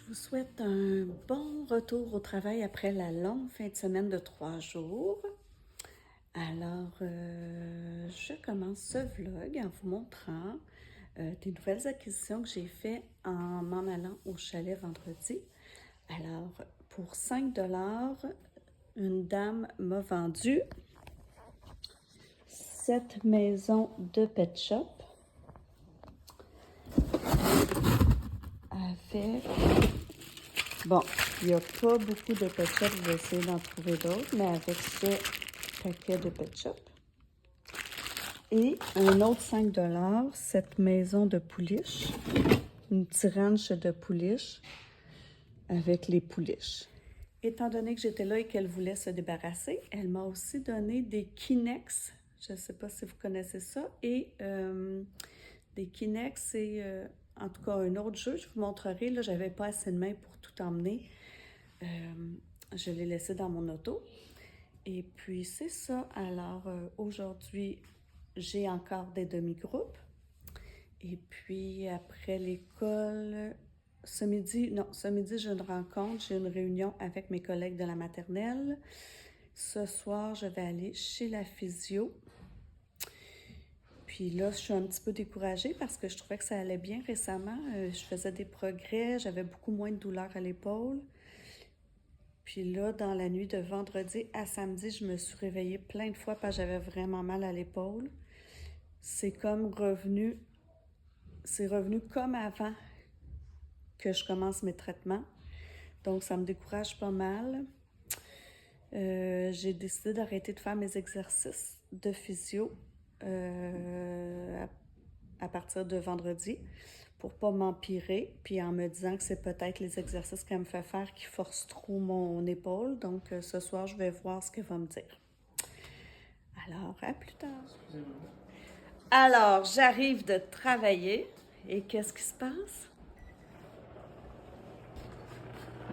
Je vous souhaite un bon retour au travail après la longue fin de semaine de 3 jours. Alors, je commence ce vlog en vous montrant des nouvelles acquisitions que j'ai faites en m'en allant au chalet vendredi. Alors, pour 5 une dame m'a vendu cette maison de pet shop avec... Bon, il n'y a pas beaucoup de pet shop, je vais essayer d'en trouver d'autres, mais avec ce paquet de pet shop. Et un autre 5 cette maison de pouliches, une petite ranch de pouliches avec les pouliches. Étant donné que j'étais là et qu'elle voulait se débarrasser, elle m'a aussi donné des Kinex. Je ne sais pas si vous connaissez ça. Et des Kinex, c'est en tout cas un autre jeu. Je vous montrerai. Là, j'avais pas assez de main pour tout emmener. Je l'ai laissé dans mon auto. Et puis, c'est ça. Alors, aujourd'hui, j'ai encore des demi-groupes. Et puis, après l'école, ce midi, j'ai une rencontre, j'ai une réunion avec mes collègues de la maternelle. Ce soir, je vais aller chez la physio. Puis là, je suis un petit peu découragée parce que je trouvais que ça allait bien récemment. Je faisais des progrès, j'avais beaucoup moins de douleur à l'épaule. Puis là, dans la nuit de vendredi à samedi, je me suis réveillée plein de fois parce que j'avais vraiment mal à l'épaule. C'est revenu comme avant que je commence mes traitements. Donc, ça me décourage pas mal. J'ai décidé d'arrêter de faire mes exercices de physio à partir de vendredi pour pas m'empirer, puis en me disant que c'est peut-être les exercices qu'elle me fait faire qui forcent trop mon épaule. Donc, ce soir, je vais voir ce qu'elle va me dire. Alors, à plus tard. Alors, j'arrive de travailler et qu'est-ce qui se passe?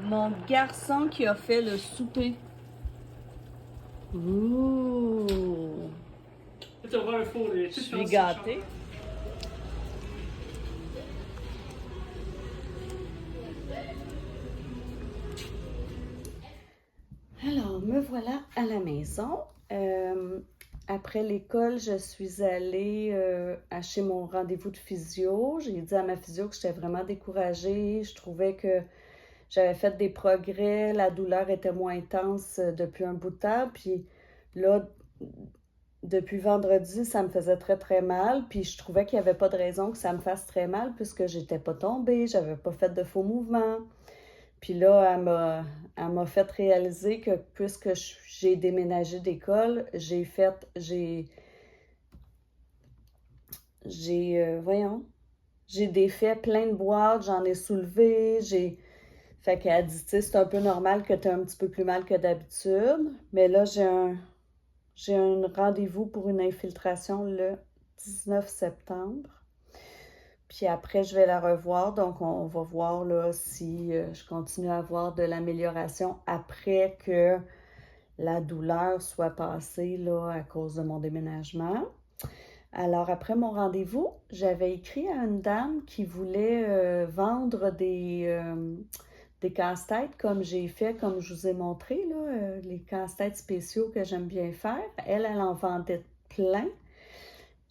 Mon garçon qui a fait le souper. Ouh! Je suis gâtée. Alors, me voilà à la maison. Après l'école, je suis allée chez mon rendez-vous de physio. J'ai dit à ma physio que j'étais vraiment découragée. Je trouvais que j'avais fait des progrès, la douleur était moins intense depuis un bout de temps. Puis là, depuis vendredi, ça me faisait très, très mal. Puis je trouvais qu'il n'y avait pas de raison que ça me fasse très mal puisque j'étais pas tombée, j'avais pas fait de faux mouvements. Puis là, elle m'a fait réaliser que puisque j'ai déménagé d'école, j'ai défait plein de boîtes, j'en ai soulevé, Fait qu'elle dit, tu sais, c'est un peu normal que tu aies un petit peu plus mal que d'habitude. Mais là, j'ai un rendez-vous pour une infiltration le 19 septembre. Puis après, je vais la revoir. Donc, on va voir là, si je continue à avoir de l'amélioration après que la douleur soit passée là, à cause de mon déménagement. Alors, après mon rendez-vous, j'avais écrit à une dame qui voulait vendre des casse-têtes comme j'ai fait, comme je vous ai montré, là, les casse-têtes spéciaux que j'aime bien faire. Elle en vendait plein.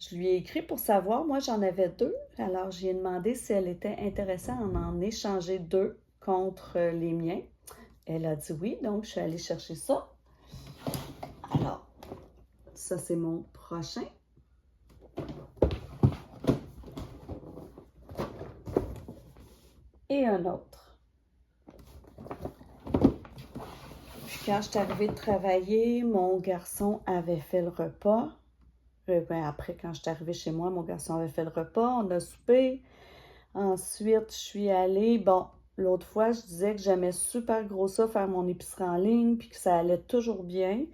Je lui ai écrit pour savoir, moi j'en avais 2, alors j'ai demandé si elle était intéressée à en échanger 2 contre les miens. Elle a dit oui, donc je suis allée chercher ça. Alors, ça c'est mon prochain. Et un autre. Puis quand je suis arrivée de travailler, mon garçon avait fait le repas. Après, quand je suis arrivée chez moi, mon garçon avait fait le repas, on a soupé. Ensuite, je suis allée, bon, l'autre fois, je disais que j'aimais super gros ça, faire mon épicerie en ligne, puis que ça allait toujours bien.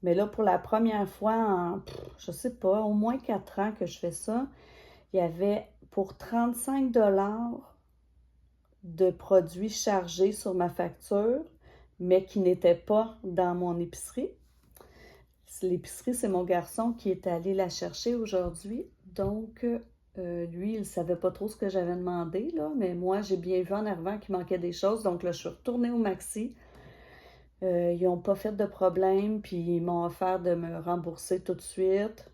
Mais là, pour la première fois en, je sais pas, au moins 4 ans que je fais ça, il y avait pour 35 de produits chargés sur ma facture, mais qui n'étaient pas dans mon épicerie. L'épicerie, c'est mon garçon qui est allé la chercher aujourd'hui. Donc, Lui, il savait pas trop ce que j'avais demandé, là, mais moi, j'ai bien vu en arrivant qu'il manquait des choses, donc là, je suis retournée au Maxi. Ils n'ont pas fait de problème, puis ils m'ont offert de me rembourser tout de suite.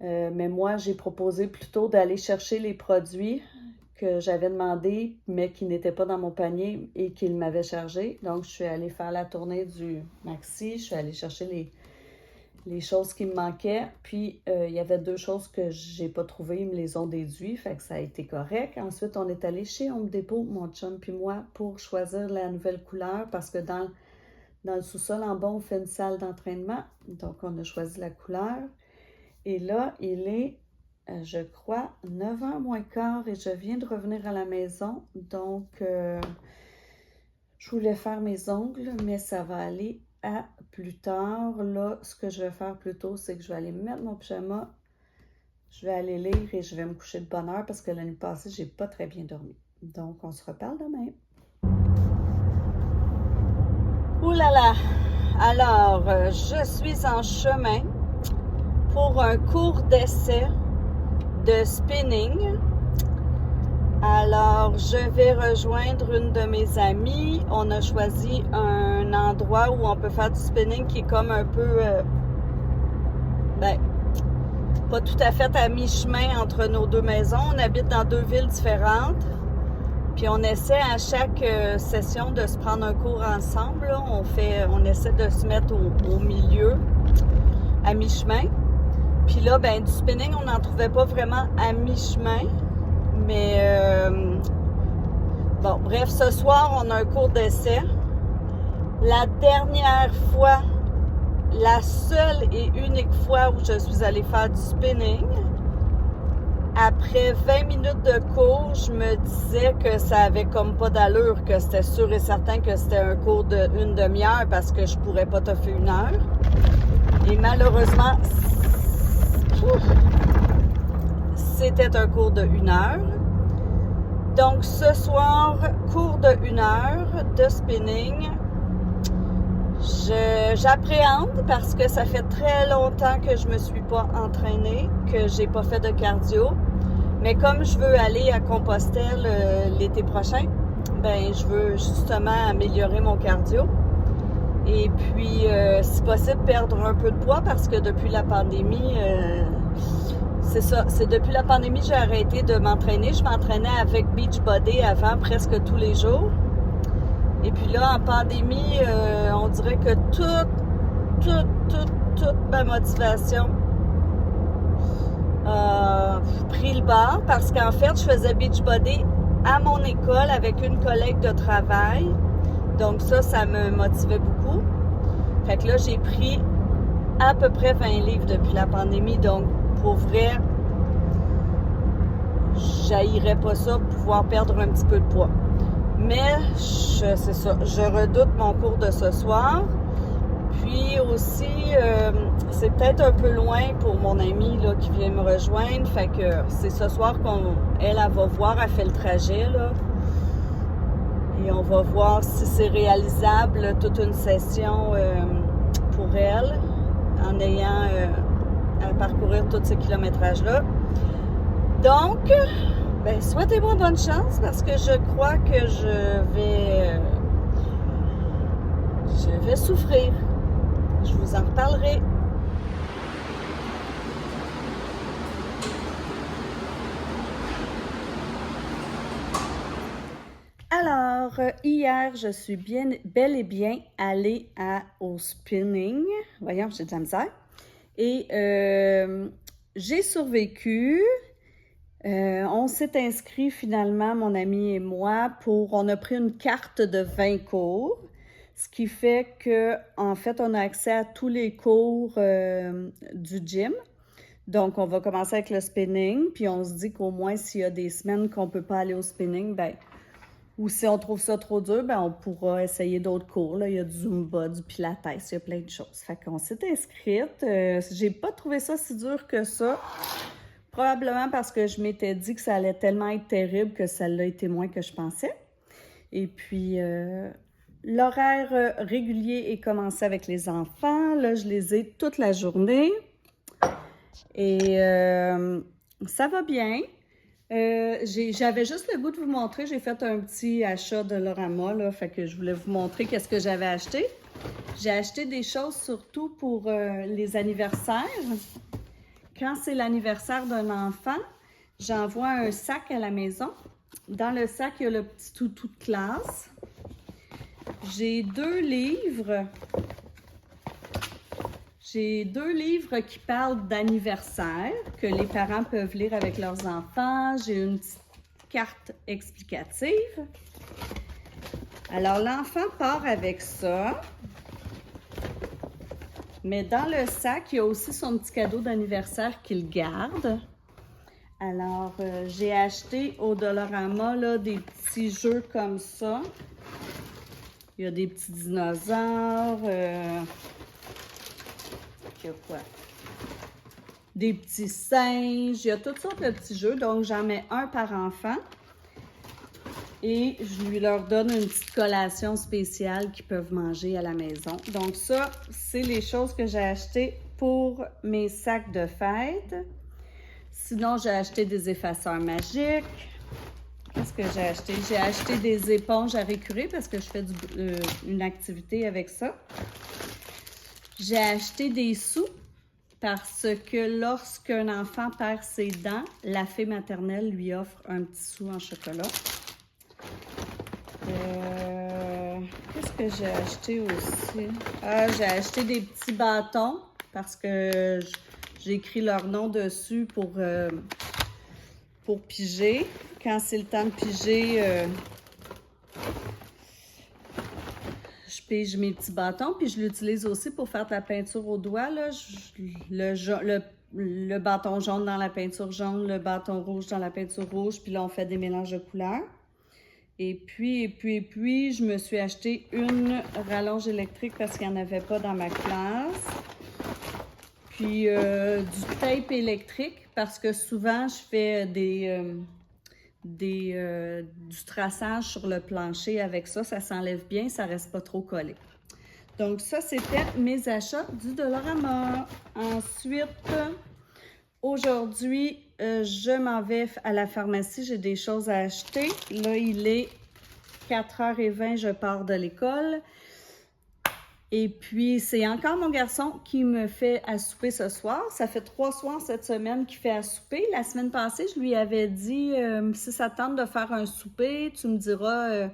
Mais moi, j'ai proposé plutôt d'aller chercher les produits que j'avais demandé, mais qui n'étaient pas dans mon panier et qu'ils m'avaient chargé. Donc, je suis allée faire la tournée du Maxi, je suis allée chercher les choses qui me manquaient. Puis, il y avait 2 choses que j'ai pas trouvées, ils me les ont déduits, fait que ça a été correct. Ensuite, on est allé chez Home Depot, mon chum puis moi, pour choisir la nouvelle couleur, parce que dans le sous-sol en bas, on fait une salle d'entraînement. Donc, on a choisi la couleur. Et là, il est, je crois, 9h moins quart et je viens de revenir à la maison. Donc, je voulais faire mes ongles, mais ça va aller à plus tard. Là, ce que je vais faire plus tôt, c'est que je vais aller mettre mon pyjama, je vais aller lire et je vais me coucher de bonne heure parce que la nuit passée, j'ai pas très bien dormi. Donc, on se reparle demain. Ouh là là! Alors, je suis en chemin pour un cours d'essai de spinning. Alors, je vais rejoindre une de mes amies. On a choisi un endroit où on peut faire du spinning qui est comme un peu, pas tout à fait à mi-chemin entre nos 2 maisons. On habite dans 2 villes différentes. Puis on essaie à chaque session de se prendre un cours ensemble. Là. On essaie de se mettre au milieu, à mi-chemin. Puis là, ben du spinning, on n'en trouvait pas vraiment à mi-chemin. Mais bon, bref, ce soir, on a un cours d'essai. La dernière fois, la seule et unique fois où je suis allée faire du spinning, après 20 minutes de cours, je me disais que ça avait comme pas d'allure, que c'était sûr et certain que c'était un cours d'une demi-heure parce que je pourrais pas toffer 1 heure. Et malheureusement, c'était un cours de 1 heure. Donc ce soir, cours de 1 heure de spinning. J'appréhende parce que ça fait très longtemps que je me suis pas entraînée, que j'ai pas fait de cardio. Mais comme je veux aller à Compostelle l'été prochain, ben je veux justement améliorer mon cardio. Et puis, si possible, perdre un peu de poids parce que depuis la pandémie, c'est ça. C'est depuis la pandémie que j'ai arrêté de m'entraîner. Je m'entraînais avec Beachbody avant presque tous les jours. Et puis là, en pandémie, on dirait que toute ma motivation a pris le bord parce qu'en fait, je faisais Beachbody à mon école avec une collègue de travail. Donc ça me motivait beaucoup. Fait que là, j'ai pris à peu près 20 livres depuis la pandémie. Donc, pour vrai, j'haïrais pas ça, pouvoir perdre un petit peu de poids. Mais, c'est ça, je redoute mon cours de ce soir. Puis aussi, c'est peut-être un peu loin pour mon amie là, qui vient me rejoindre. Fait que c'est ce soir qu'elle va voir, elle fait le trajet, là. Et on va voir si c'est réalisable toute une session pour elle, en ayant à parcourir tout ce kilométrage-là. Donc, ben, souhaitez-moi bonne chance parce que je crois que je vais souffrir. Je vous en reparlerai. Alors, hier, je suis bel et bien allée au spinning. Voyons, j'ai de la misère. Et j'ai survécu. On s'est inscrit finalement, mon ami et moi, on a pris une carte de 20 cours. Ce qui fait que, en fait, on a accès à tous les cours du gym. Donc, on va commencer avec le spinning, puis on se dit qu'au moins, s'il y a des semaines qu'on ne peut pas aller au spinning, ben, ou si on trouve ça trop dur, ben, on pourra essayer d'autres cours. Là. Il y a du Zumba, du Pilates, il y a plein de choses. Fait qu'on s'est inscrite. J'ai pas trouvé ça si dur que ça. Probablement parce que je m'étais dit que ça allait tellement être terrible que ça l'a été moins que je pensais. Et puis... l'horaire régulier est commencé avec les enfants. Là, je les ai toute la journée. Et Ça va bien. J'avais juste le goût de vous montrer. J'ai fait un petit achat de Dollarama, là, fait que je voulais vous montrer qu'est-ce que j'avais acheté. J'ai acheté des choses surtout pour les anniversaires. Quand c'est l'anniversaire d'un enfant, j'envoie un sac à la maison. Dans le sac, il y a le petit toutou de classe. J'ai 2 livres. J'ai 2 livres qui parlent d'anniversaire, que les parents peuvent lire avec leurs enfants. J'ai une petite carte explicative. Alors, l'enfant part avec ça. Mais dans le sac, il y a aussi son petit cadeau d'anniversaire qu'il garde. Alors, j'ai acheté au Dollarama là, des petits jeux comme ça. Il y a des petits dinosaures. Il y a quoi? Des petits singes. Il y a toutes sortes de petits jeux. Donc, j'en mets un par enfant. Et je leur donne une petite collation spéciale qu'ils peuvent manger à la maison. Donc, ça, c'est les choses que j'ai achetées pour mes sacs de fête. Sinon, j'ai acheté des effaceurs magiques. Qu'est-ce que j'ai acheté? J'ai acheté des éponges à récurer parce que je fais une activité avec ça. J'ai acheté des sous parce que lorsqu'un enfant perd ses dents, la fée maternelle lui offre un petit sou en chocolat. Qu'est-ce que j'ai acheté aussi? Ah, j'ai acheté des petits bâtons parce que j'ai écrit leur nom dessus pour piger. Quand c'est le temps de piger, je pige mes petits bâtons, puis je l'utilise aussi pour faire de la peinture au doigt. Là. Le bâton jaune dans la peinture jaune, le bâton rouge dans la peinture rouge, puis là, on fait des mélanges de couleurs. Et puis, je me suis acheté une rallonge électrique parce qu'il n'y en avait pas dans ma classe. Puis, du tape électrique parce que souvent, je fais du traçage sur le plancher avec ça. Ça s'enlève bien, ça ne reste pas trop collé. Donc, ça, c'était mes achats du Dollarama. Ensuite, aujourd'hui, je m'en vais à la pharmacie. J'ai des choses à acheter. Là, il est 4h20, je pars de l'école. Et puis, c'est encore mon garçon qui me fait à souper ce soir. Ça fait 3 soirs cette semaine qu'il fait à souper. La semaine passée, je lui avais dit, si ça te tente de faire un souper, tu me diras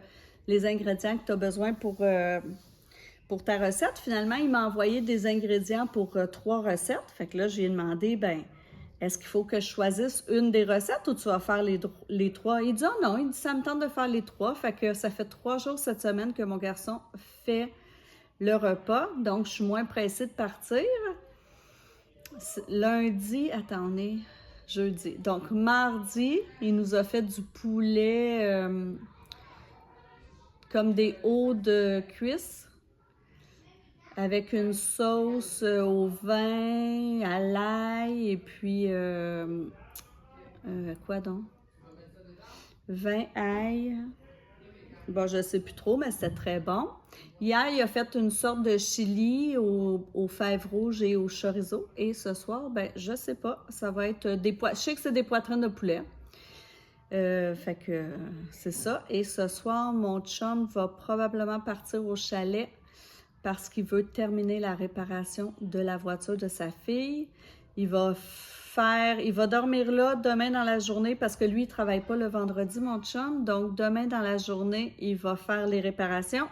les ingrédients que tu as besoin pour ta recette. Finalement, il m'a envoyé des ingrédients pour 3 recettes. Fait que là, j'ai demandé, est-ce qu'il faut que je choisisse une des recettes ou tu vas faire les 3? Il dit, oh non, il dit, ça me tente de faire les 3. Fait que ça fait 3 jours cette semaine que mon garçon fait le repas, donc je suis moins pressée de partir. Lundi, attendez, jeudi. Donc mardi, il nous a fait du poulet comme des hauts de cuisse avec une sauce au vin, à l'ail et puis quoi donc? Vin, ail. Bon, je ne sais plus trop, mais c'était très bon. Hier, il a fait une sorte de chili aux fèves rouges et au chorizo. Et ce soir, je ne sais pas, ça va être des poitrines. Je sais que c'est des poitrines de poulet. Fait que c'est ça. Et ce soir, mon chum va probablement partir au chalet parce qu'il veut terminer la réparation de la voiture de sa fille. Il va dormir là demain dans la journée parce que lui, il ne travaille pas le vendredi, mon chum. Donc, demain dans la journée, il va faire les réparations.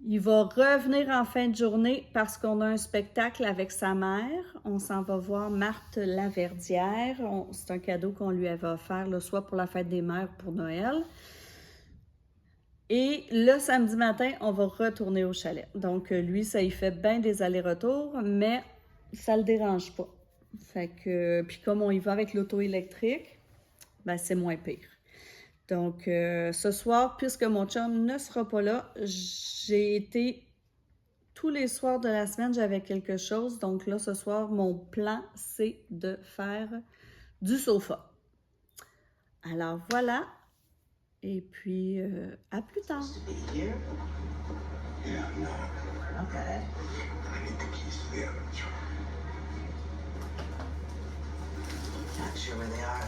Il va revenir en fin de journée parce qu'on a un spectacle avec sa mère. On s'en va voir Marthe Laverdière. C'est un cadeau qu'on lui avait offert, là, soit pour la fête des mères ou pour Noël. Et le samedi matin, on va retourner au chalet. Donc, lui, ça y fait bien des allers-retours, mais ça ne le dérange pas. Fait que, puis comme on y va avec l'auto électrique, c'est moins pire. Donc, ce soir, puisque mon chum ne sera pas là, j'ai été tous les soirs de la semaine, j'avais quelque chose. Donc là, ce soir, mon plan, c'est de faire du sofa. Alors, voilà. Et puis, à plus tard. sure where they are.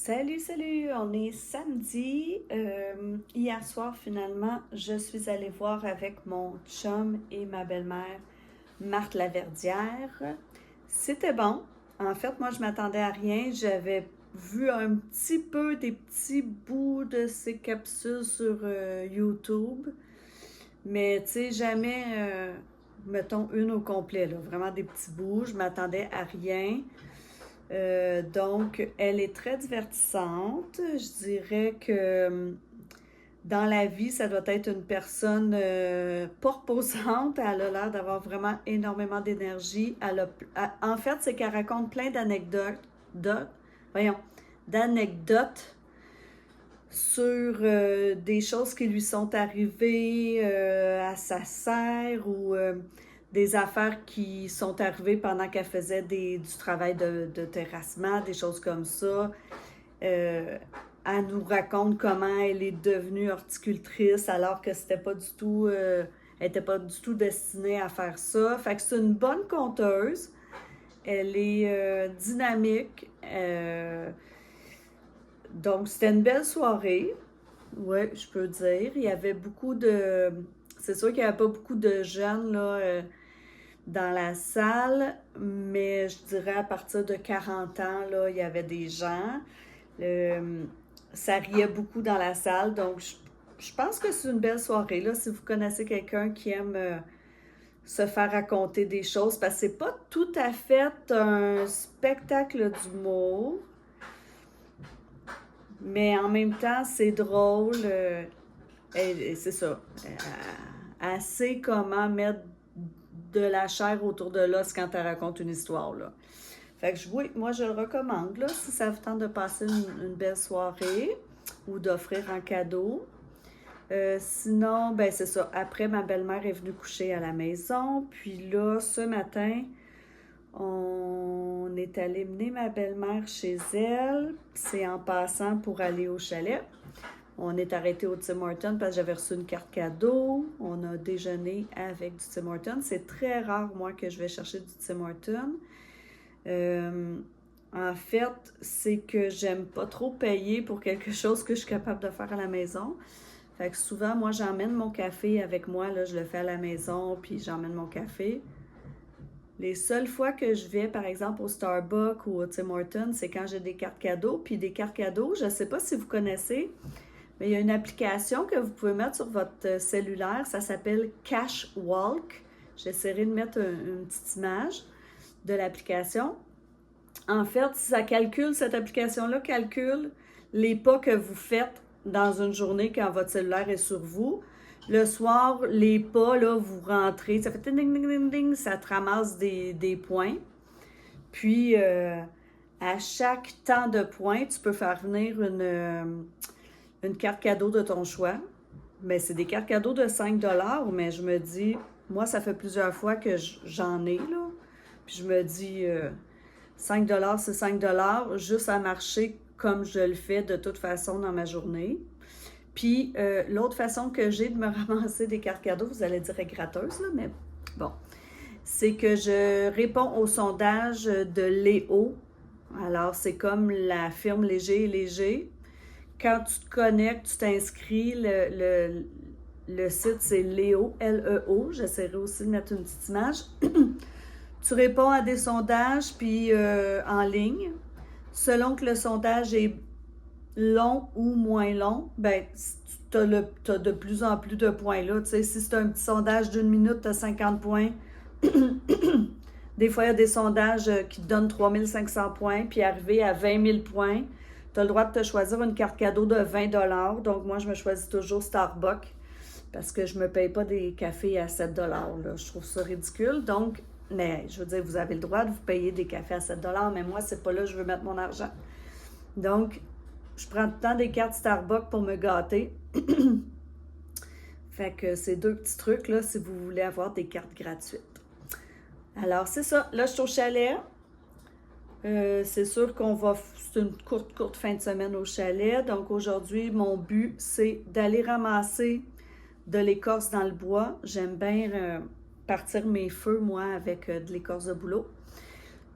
Salut, salut! On est samedi. Hier soir, finalement, je suis allée voir avec mon chum et ma belle-mère, Marthe Laverdière. C'était bon. En fait, moi, je m'attendais à rien. J'avais vu un petit peu des petits bouts de ces capsules sur YouTube. Mais, tu sais, jamais, mettons, une au complet, là. Vraiment des petits bouts. Je m'attendais à rien. Donc, elle est très divertissante. Je dirais que dans la vie, ça doit être une personne pas reposante. Elle a l'air d'avoir vraiment énormément d'énergie. En fait, c'est qu'elle raconte plein d'anecdotes sur des choses qui lui sont arrivées à sa sœur ou des affaires qui sont arrivées pendant qu'elle faisait du travail de terrassement, des choses comme ça. Elle nous raconte comment elle est devenue horticultrice alors que c'était pas du tout, elle n'était pas du tout destinée à faire ça. Fait que c'est une bonne conteuse. Elle est dynamique. Donc, c'était une belle soirée. Oui, je peux dire. Il y avait beaucoup de... C'est sûr qu'il n'y avait pas beaucoup de jeunes là, dans la salle, mais je dirais à partir de 40 ans, là, il y avait des gens. Ça riait beaucoup dans la salle, donc je pense que c'est une belle soirée. Là, si vous connaissez quelqu'un qui aime se faire raconter des choses, parce que c'est pas tout à fait un spectacle d'humour, mais en même temps, c'est drôle. C'est ça. Elle sait comment mettre de la chair autour de l'os quand elle raconte une histoire, là. Fait que oui, moi je le recommande, là, si ça vous tente de passer une belle soirée ou d'offrir un cadeau. Sinon, ben c'est ça. Après, ma belle-mère est venue coucher à la maison. Puis là, ce matin, on est allé mener ma belle-mère chez elle. C'est en passant pour aller au chalet. On est arrêté au Tim Hortons parce que j'avais reçu une carte cadeau. On a déjeuné avec du Tim Hortons. C'est très rare, moi, que je vais chercher du Tim Hortons. En fait, c'est que j'aime pas trop payer pour quelque chose que je suis capable de faire à la maison. Fait que souvent, moi, j'emmène mon café avec moi. Là, je le fais à la maison, puis j'emmène mon café. Les seules fois que je vais, par exemple, au Starbucks ou au Tim Hortons, c'est quand j'ai des cartes cadeaux. Puis des cartes cadeaux, je ne sais pas si vous connaissez, mais il y a une application que vous pouvez mettre sur votre cellulaire. Ça s'appelle Cash Walk. J'essaierai de mettre une petite image de l'application. En fait, cette application-là calcule les pas que vous faites dans une journée quand votre cellulaire est sur vous. Le soir, les pas, là, vous rentrez, ça fait ding, ding, ding, ding, ça te ramasse des points. Puis, à chaque temps de points, tu peux faire venir une carte cadeau de ton choix. Mais c'est des cartes cadeaux de 5 $, mais je me dis, moi, ça fait plusieurs fois que j'en ai, là. Puis je me dis, 5 $, c'est 5 $, juste à marcher comme je le fais de toute façon dans ma journée. Puis, l'autre façon que j'ai de me ramasser des cartes cadeaux, vous allez dire gratteuse, là, mais bon, c'est que je réponds au sondage de Léo. Alors, c'est comme la firme Léger et Léger. Quand tu te connectes, tu t'inscris, le site c'est Léo, L-E-O. J'essaierai aussi de mettre une petite image. Tu réponds à des sondages, puis en ligne. Selon que le sondage est long ou moins long, ben tu as de plus en plus de points là. Tu sais, si c'est un petit sondage d'1 minute, tu as 50 points. Des fois, il y a des sondages qui te donnent 3500 points, puis arrivé à 20 000 points, tu as le droit de te choisir une carte cadeau de 20 $. Donc, moi, je me choisis toujours Starbucks parce que je ne me paye pas des cafés à 7 $. Là. Je trouve ça ridicule. Donc, Mais je veux dire, vous avez le droit de vous payer des cafés à 7 mais moi, c'est pas là que je veux mettre mon argent. Donc, je prends tout le temps des cartes Starbucks pour me gâter. Fait que c'est deux petits trucs, là, si vous voulez avoir des cartes gratuites. Alors, c'est ça. Là, je suis au chalet. C'est sûr qu'on va... C'est une courte fin de semaine au chalet. Donc, aujourd'hui, mon but, c'est d'aller ramasser de l'écorce dans le bois. J'aime bien partir mes feux, moi, avec de l'écorce de bouleau.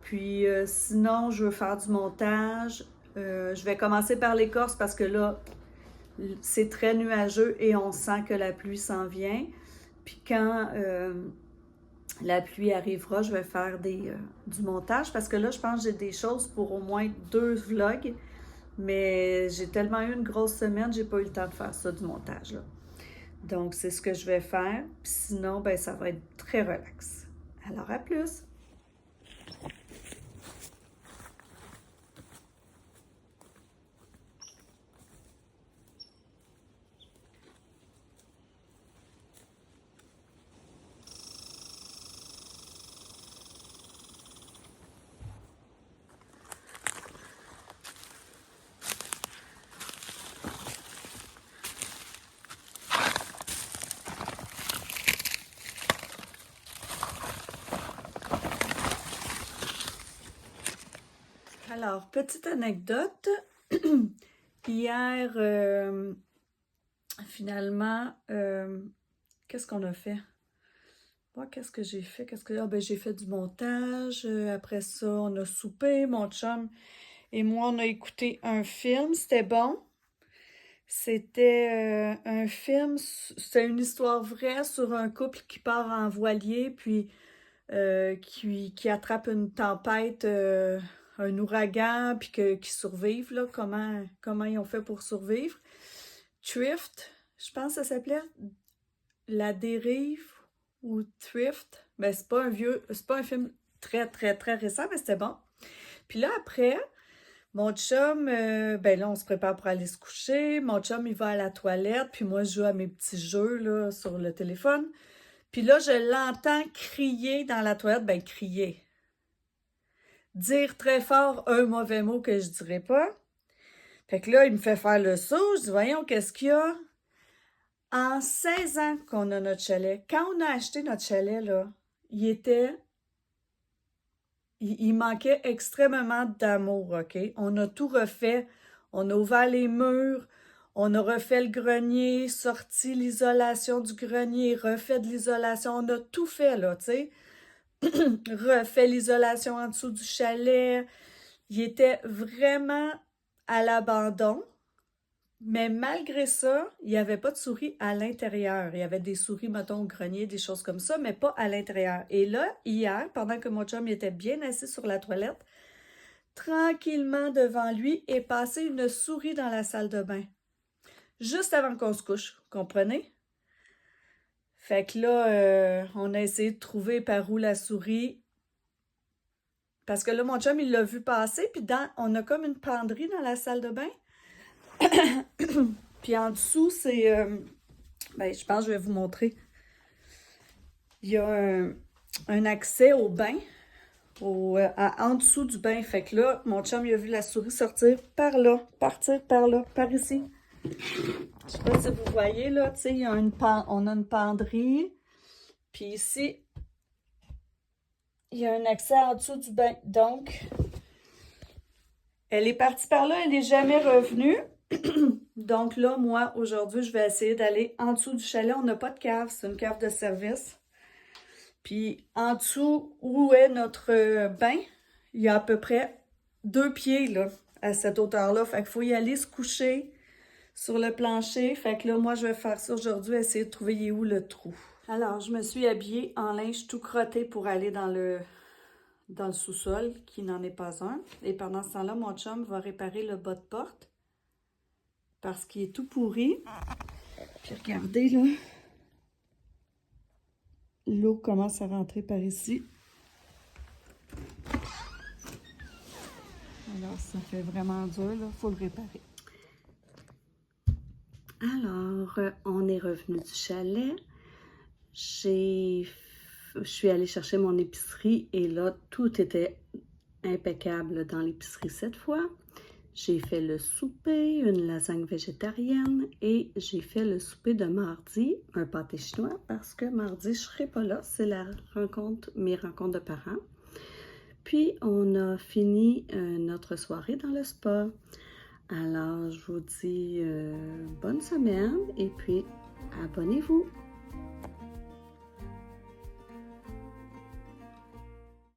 Puis, sinon, je veux faire du montage. Je vais commencer par l'écorce parce que là, c'est très nuageux et on sent que la pluie s'en vient. Puis quand la pluie arrivera, je vais faire du montage parce que là, je pense que j'ai des choses pour au moins 2 vlogs. Mais j'ai tellement eu une grosse semaine, j'ai pas eu le temps de faire ça, du montage, là. Donc, c'est ce que je vais faire. Puis sinon, ben, ça va être très relax. Alors, à plus! Alors, petite anecdote. Hier, finalement, qu'est-ce qu'on a fait? Moi, qu'est-ce que j'ai fait? Ben, j'ai fait du montage. Après ça, on a soupé. Mon chum et moi, on a écouté un film. C'était bon. C'était un film, c'était une histoire vraie sur un couple qui part en voilier, puis qui attrape une tempête, un ouragan, puis qui survivent, là, comment ils ont fait pour survivre. Thrift, je pense que ça s'appelait La Dérive ou Thrift. Ben, c'est pas un film très, très, très récent, mais c'était bon. Puis là, après, mon chum, ben là, on se prépare pour aller se coucher. Mon chum, il va à la toilette, puis moi, je joue à mes petits jeux, là, sur le téléphone. Puis là, je l'entends crier dans la toilette. Ben, crier. Dire très fort un mauvais mot que je dirais pas. Fait que là, il me fait faire le saut. Je dis, voyons, qu'est-ce qu'il y a? En 16 ans qu'on a notre chalet, quand on a acheté notre chalet, là, il manquait extrêmement d'amour, OK? On a tout refait. On a ouvert les murs, on a refait le grenier, sorti l'isolation du grenier, refait de l'isolation. On a tout fait, là, tu sais. Refait l'isolation en dessous du chalet. Il était vraiment à l'abandon. Mais malgré ça, il n'y avait pas de souris à l'intérieur. Il y avait des souris, mettons, au grenier, des choses comme ça, mais pas à l'intérieur. Et là, hier, pendant que mon chum était bien assis sur la toilette, tranquillement devant lui est passée une souris dans la salle de bain. Juste avant qu'on se couche, comprenez? Fait que là, on a essayé de trouver par où la souris. Parce que là, mon chum, il l'a vu passer, puis on a comme une penderie dans la salle de bain. Puis en dessous, c'est... ben, je pense que je vais vous montrer. Il y a un accès au bain, en dessous du bain. Fait que là, mon chum, il a vu la souris sortir par là, partir par là, par ici. Je sais pas si vous voyez, là, tu sais, on a une penderie. Puis ici, il y a un accès en dessous du bain. Donc, elle est partie par là, elle n'est jamais revenue. Donc là, moi, aujourd'hui, je vais essayer d'aller en dessous du chalet. On n'a pas de cave, c'est une cave de service. Puis en dessous, où est notre bain, il y a à peu près 2 pieds, là, à cette hauteur-là. Fait qu'il faut y aller se coucher sur le plancher. Fait que là, moi, je vais faire ça aujourd'hui, essayer de trouver où le trou. Alors, je me suis habillée en linge tout crotté pour aller dans le sous-sol, qui n'en est pas un. Et pendant ce temps-là, mon chum va réparer le bas de porte parce qu'il est tout pourri. Puis regardez, là, l'eau commence à rentrer par ici. Alors, ça fait vraiment dur, là, il faut le réparer. Alors, on est revenu du chalet. J'ai je suis allée chercher mon épicerie et là, tout était impeccable dans l'épicerie cette fois. J'ai fait le souper, une lasagne végétarienne et j'ai fait le souper de mardi, un pâté chinois, parce que mardi, je ne serai pas là, c'est mes rencontres de parents. Puis, on a fini notre soirée dans le spa. Alors, je vous dis bonne semaine et puis abonnez-vous.